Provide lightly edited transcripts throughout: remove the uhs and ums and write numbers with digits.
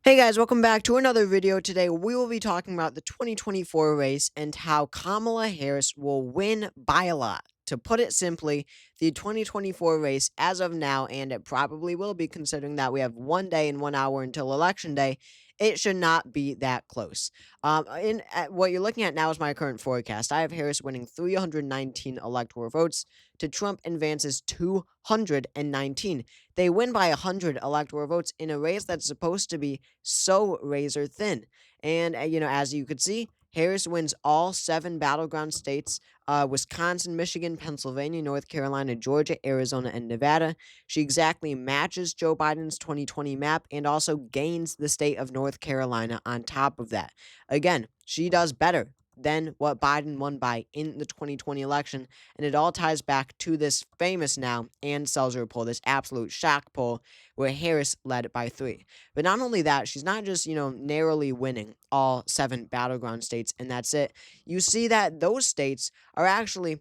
Hey guys, welcome back to another video. Today we will be talking about the 2024 race and how Kamala Harris will win by a lot. To put it simply, the 2024 race as of now, and it probably will be considering that we have 1 day and 1 hour until election day, it should not be that close. What you're looking at now is my current forecast. I have Harris winning 319 electoral votes to Trump advances 219. They win by 100 electoral votes in a race that's supposed to be so razor thin. And, as you could see, Harris wins all 7 battleground states: Wisconsin, Michigan, Pennsylvania, North Carolina, Georgia, Arizona, and Nevada. She exactly matches Joe Biden's 2020 map and also gains the state of North Carolina on top of that. Again, she does better than what Biden won by in the 2020 election, and it all ties back to this famous now and Selzer poll, this absolute shock poll where Harris led by 3. But not only that, she's not just, narrowly winning all 7 battleground states and that's it. You see that those states are actually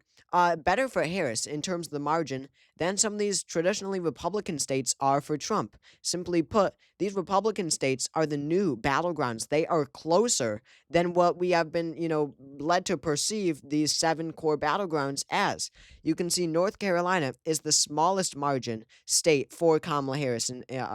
better for Harris in terms of the margin than some of these traditionally Republican states are for Trump. Simply put, these Republican states are the new battlegrounds. They are closer than what we have been, led to perceive these 7 core battlegrounds as. You can see North Carolina is the smallest margin state for Kamala Harris,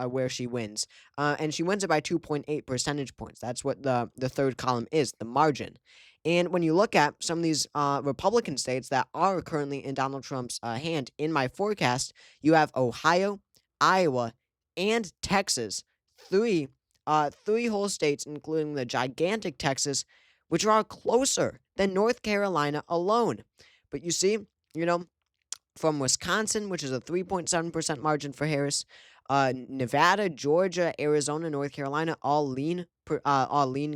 where she wins. And she wins it by 2.8 percentage points. That's what the third column is, the margin. And when you look at some of these Republican states that are currently in Donald Trump's hand in my forecast, you have Ohio, Iowa, and Texas. Three whole states, including the gigantic Texas, which are closer than North Carolina alone. But you see, you know, from Wisconsin, which is a 3.7% margin for Harris, Nevada, Georgia, Arizona, North Carolina, all lean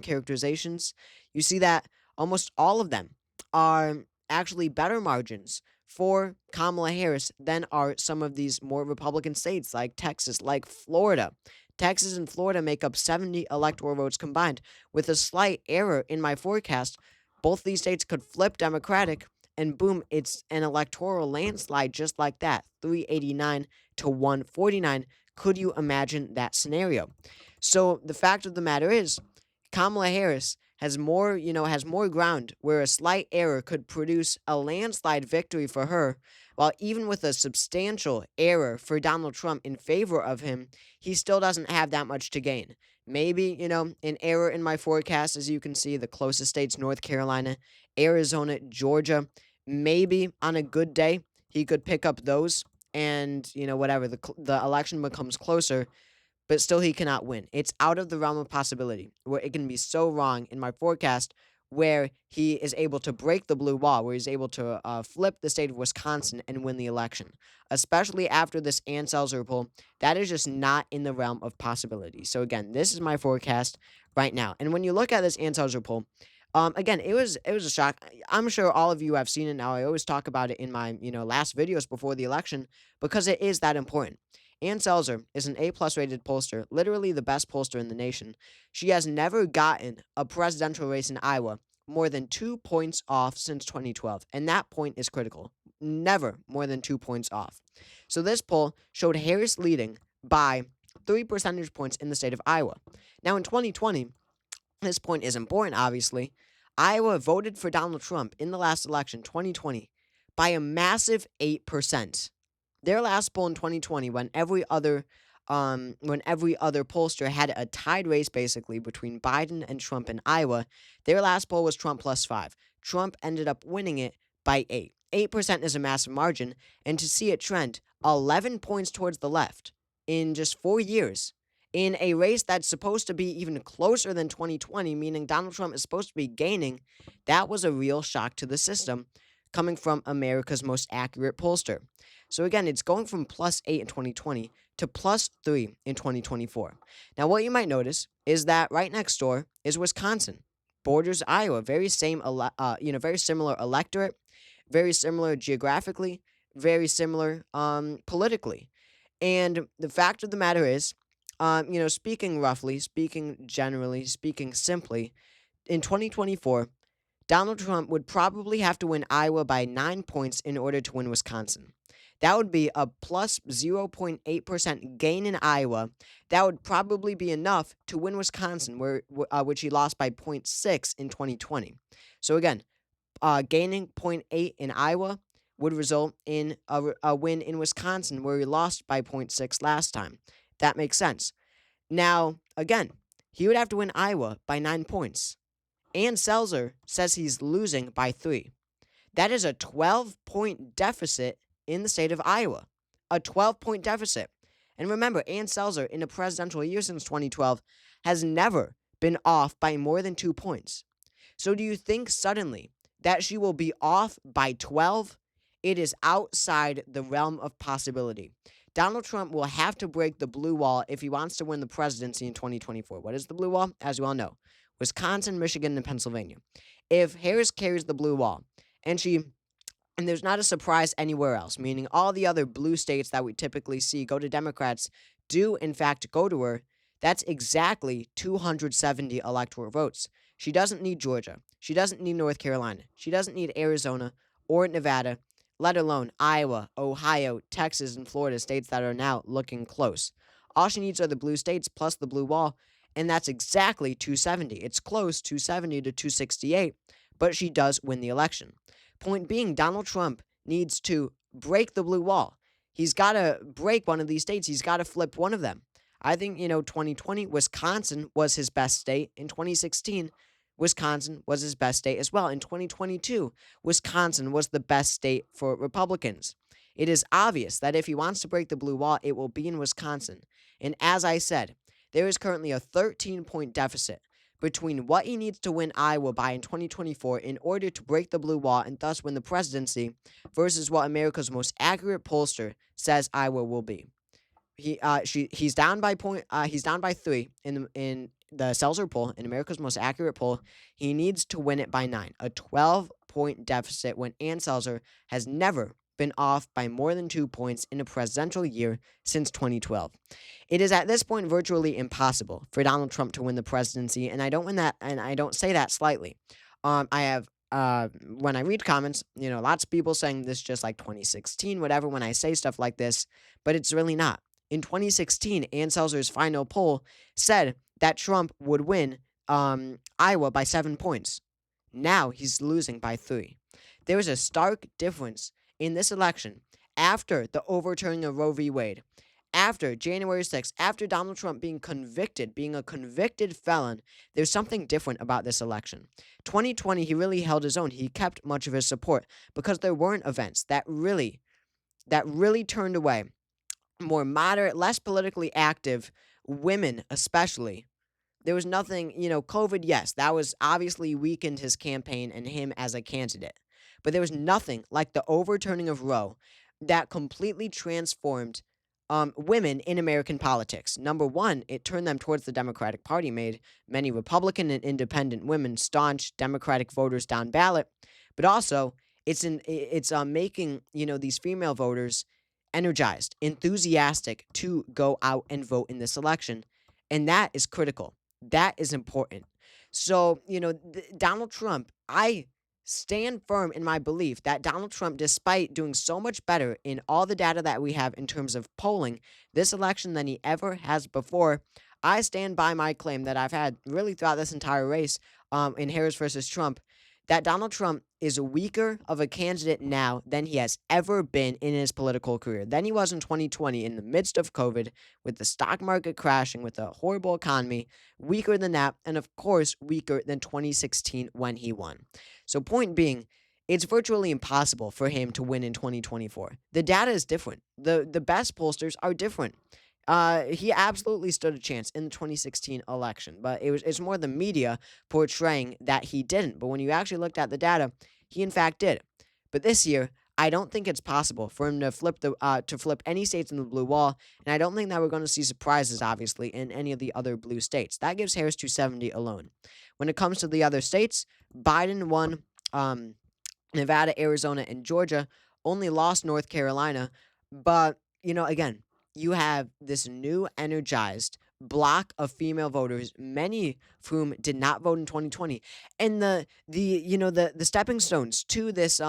characterizations. You see that almost all of them are actually better margins for Kamala Harris than are some of these more Republican states like Texas, like Florida. Texas and Florida make up 70 electoral votes combined. With a slight error in my forecast, both these states could flip Democratic, and boom, it's an electoral landslide just like that, 389 to 149. Could you imagine that scenario? So the fact of the matter is, Kamala Harris has more ground where a slight error could produce a landslide victory for her, while even with a substantial error for Donald Trump in favor of him, he still doesn't have that much to gain. Maybe, an error in my forecast, as you can see, the closest states, North Carolina, Arizona, Georgia. Maybe on a good day, he could pick up those and, whatever, the election becomes closer, but still he cannot win. It's out of the realm of possibility where it can be so wrong in my forecast where he is able to break the blue wall, where he's able to flip the state of Wisconsin and win the election. Especially after this Ann Selzer poll, that is just not in the realm of possibility. So again, this is my forecast right now. And when you look at this Ann Selzer poll, again, it was a shock. I'm sure all of you have seen it now. I always talk about it in my last videos before the election because it is that important. Ann Selzer is an A-plus rated pollster, literally the best pollster in the nation. She has never gotten a presidential race in Iowa more than 2 points off since 2012, and that point is critical. Never more than 2 points off. So this poll showed Harris leading by 3 percentage points in the state of Iowa. Now in 2020, this point is important, obviously. Iowa voted for Donald Trump in the last election, 2020, by a massive 8%. Their last poll in 2020, when every other pollster had a tied race basically between Biden and Trump in Iowa, their last poll was Trump plus 5. Trump ended up winning it by 8. 8% is a massive margin, and to see it trend 11 points towards the left in just 4 years in a race that's supposed to be even closer than 2020, meaning Donald Trump is supposed to be gaining, that was a real shock to the system coming from America's most accurate pollster. So again, it's going from plus 8 in 2020 to plus 3 in 2024. Now, what you might notice is that right next door is Wisconsin, borders Iowa, very similar electorate, very similar geographically, very similar politically. And the fact of the matter is, speaking roughly, speaking generally, speaking simply, in 2024, Donald Trump would probably have to win Iowa by 9 points in order to win Wisconsin. That would be a plus 0.8% gain in Iowa. That would probably be enough to win Wisconsin, which he lost by point 0.6 in 2020. So again, gaining point 0.8 in Iowa would result in a win in Wisconsin, where he lost by point 0.6 last time. That makes sense. Now, again, he would have to win Iowa by 9 points. And Selzer says he's losing by 3. That is a 12-point deficit in the state of Iowa. A 12-point deficit. And remember, Ann Selzer, in a presidential year since 2012, has never been off by more than 2 points. So do you think suddenly that she will be off by 12? It is outside the realm of possibility. Donald Trump will have to break the blue wall if he wants to win the presidency in 2024. What is the blue wall? As you all know, Wisconsin, Michigan, and Pennsylvania. If Harris carries the blue wall and there's not a surprise anywhere else, meaning all the other blue states that we typically see go to Democrats do, in fact, go to her, that's exactly 270 electoral votes. She doesn't need Georgia. She doesn't need North Carolina. She doesn't need Arizona or Nevada, let alone Iowa, Ohio, Texas, and Florida, states that are now looking close. All she needs are the blue states plus the blue wall, and that's exactly 270. It's close, 270 to 268, but she does win the election. Point being, Donald Trump needs to break the blue wall. He's got to break one of these states. He's got to flip one of them. I think, 2020, Wisconsin was his best state. In 2016, Wisconsin was his best state as well. In 2022, Wisconsin was the best state for Republicans. It is obvious that if he wants to break the blue wall, it will be in Wisconsin. And as I said, there is currently a 13-point deficit between what he needs to win Iowa by in 2024 in order to break the blue wall and thus win the presidency versus what America's most accurate pollster says Iowa will be. He's down by 3 in the Selzer poll, in America's most accurate poll. He needs to win it by 9, a 12-point deficit when Ann Selzer has never been off by more than 2 points in a presidential year since 2012. It is at this point virtually impossible for Donald Trump to win the presidency, and I don't say that slightly. I have when I read comments, lots of people saying this just like 2016, whatever, when I say stuff like this, but it's really not. In 2016, Ann Selzer's final poll said that Trump would win Iowa by 7 points. Now he's losing by 3. There is a stark difference in this election after the overturning of Roe v. Wade, after January 6th, after Donald Trump being a convicted felon. There's something different about this election. 2020, he really held his own. He kept much of his support because there weren't events that really turned away more moderate, less politically active women, especially. There was nothing, COVID, yes, that was obviously weakened his campaign and him as a candidate. But there was nothing like the overturning of Roe that completely transformed women in American politics. Number one, it turned them towards the Democratic Party, made many Republican and independent women staunch Democratic voters down ballot. But also, it's making these female voters energized, enthusiastic to go out and vote in this election, and that is critical. That is important. So Donald Trump, I stand firm in my belief that Donald Trump, despite doing so much better in all the data that we have in terms of polling this election than he ever has before, I stand by my claim that I've had really throughout this entire race in Harris versus Trump, that Donald Trump is weaker of a candidate now than he has ever been in his political career, than he was in 2020 in the midst of COVID, with the stock market crashing, with a horrible economy, weaker than that, and of course, weaker than 2016 when he won. So point being, it's virtually impossible for him to win in 2024. The data is different. The best pollsters are different. He absolutely stood a chance in the 2016 election, but it's more the media portraying that he didn't. But when you actually looked at the data, he in fact did. But this year, I don't think it's possible for him to flip any states in the blue wall, and I don't think that we're going to see surprises, obviously, in any of the other blue states. That gives Harris 270 alone. When it comes to the other states, Biden won Nevada, Arizona, and Georgia, only lost North Carolina, but again, you have this new energized block of female voters, many of whom did not vote in 2020, and the stepping stones to this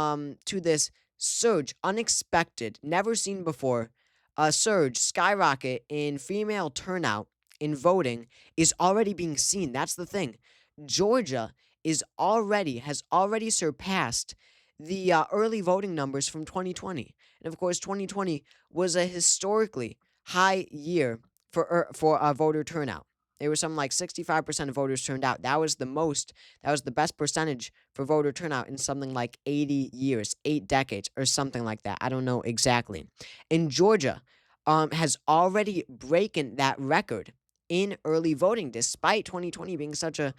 surge, unexpected, never seen before, a surge, skyrocket in female turnout in voting is already being seen. That's the thing. Georgia has already surpassed the early voting numbers from 2020, and of course, 2020 was a historically high year for voter turnout. There was something like 65% of voters turned out. That was the most. That was the best percentage for voter turnout in something like 80 years, 8 decades, or something like that. I don't know exactly. In Georgia, has already broken that record in early voting, despite 2020 being such a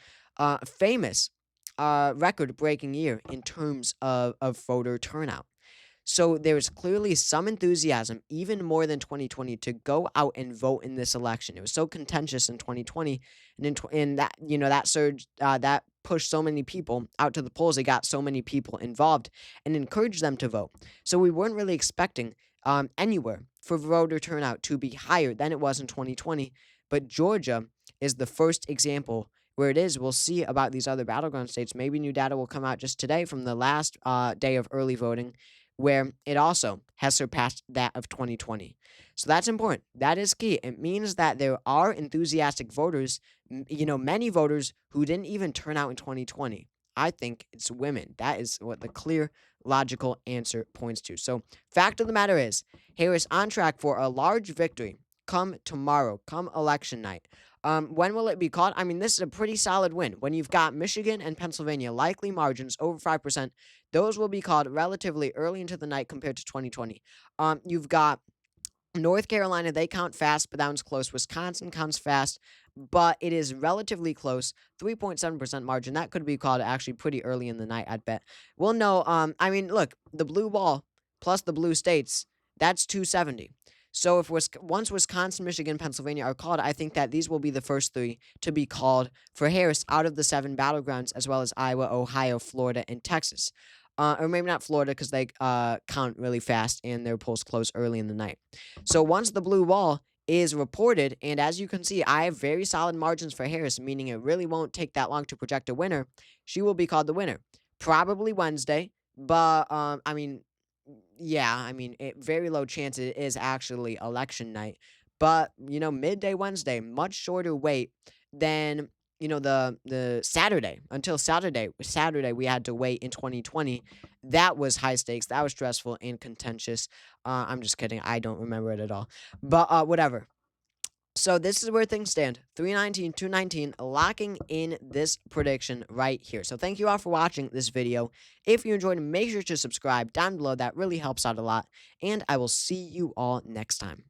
famous record-breaking year in terms of voter turnout. So there's clearly some enthusiasm, even more than 2020, to go out and vote in this election. It was so contentious in 2020, and in that that surge that pushed so many people out to the polls. It got so many people involved and encouraged them to vote. So we weren't really expecting anywhere for voter turnout to be higher than it was in 2020. But Georgia is the first example where it is. We'll see about these other battleground states. Maybe new data will come out just today from the last day of early voting, where it also has surpassed that of 2020. So that's important. That is key. It means that there are enthusiastic voters, many voters who didn't even turn out in 2020. I think it's women. That is what the clear, logical answer points to. So, fact of the matter is, Harris on track for a large victory come tomorrow, come election night. When will it be called? I mean, this is a pretty solid win. When you've got Michigan and Pennsylvania likely margins over 5%, those will be called relatively early into the night compared to 2020. You've got North Carolina, they count fast, but that one's close. Wisconsin counts fast, but it is relatively close. 3.7% margin. That could be called actually pretty early in the night, I'd bet. Well, no, I mean, look, the blue ball plus the blue states, that's 270. So if once Wisconsin, Michigan, Pennsylvania are called, I think that these will be the first three to be called for Harris out of the 7 battlegrounds, as well as Iowa, Ohio, Florida, and Texas. Or maybe not Florida because they count really fast and their polls close early in the night. So once the blue wall is reported, and as you can see, I have very solid margins for Harris, meaning it really won't take that long to project a winner. She will be called the winner. Probably Wednesday, but I mean, yeah, I mean, very low chance it is actually election night. But, midday Wednesday, much shorter wait than, the Saturday. Until Saturday we had to wait in 2020. That was high stakes. That was stressful and contentious. I'm just kidding. I don't remember it at all. But whatever. So this is where things stand. 319, 219, locking in this prediction right here. So thank you all for watching this video. If you enjoyed, make sure to subscribe down below. That really helps out a lot. And I will see you all next time.